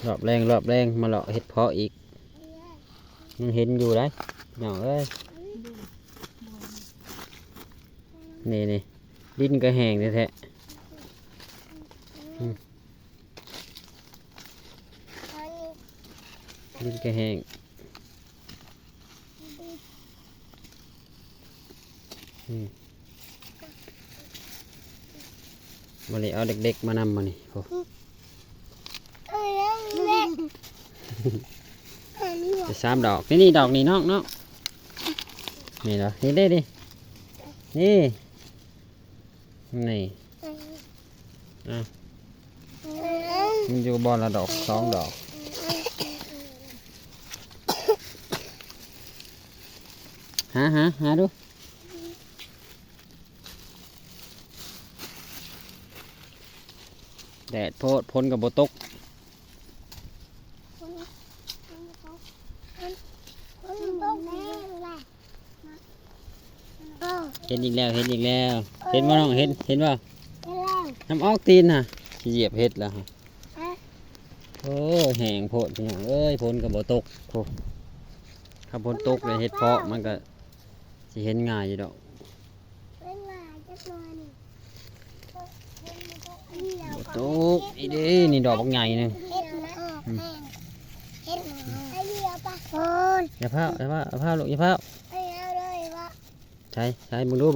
รอบแรงมาเลาะเห็ดเพาะอีกยังเห็นอยู่ได้หน่อเอ้ยนี่ดินก็แห้งแท้ดินก็แห้งวันนี้เอาเด็กๆมานำมานี่โอ้จะ3 ดอกนี่ดอกนี่น้องนี่เหรอนี่ได้ดินี่มันอยู่บอลละดอก2 ดอกหาดูแดดโพดพ้นกับโบตกเห็นอีกแล้วเห็นว่าน้องเห็นว่าน้ำออกตีนฮะเหยียบเห็ดแล้วฮะโอ้แห้งโพดพี่น้องเอ้ยพ้นกับโบตกโอ้ถ้าพ้นตกเลยเห็ดเพาะมันก็จะเห็นง่ายอยู่ดอกโบตกอีเด้นี่ดอกบางใหญ่นึงอย่าพาลูกอย่าพาใช่มึงดู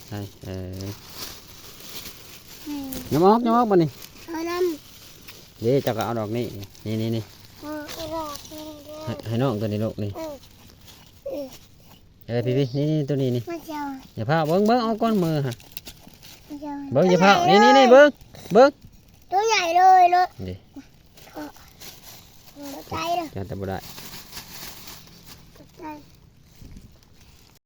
ใช่น้ำออกมานี่เดี๋ยวจะเอาดอกนี่ให้น้องตัวนี้ลูกนี่พี่นี่ตัวนี้นี่อย่าพาเบิ้งเอาก้อนมือฮะเบิ้งอย่าพานี่เบิ้งตัวใหญ่เลยลูกนี่ใจเลยจะแต่บ่ได้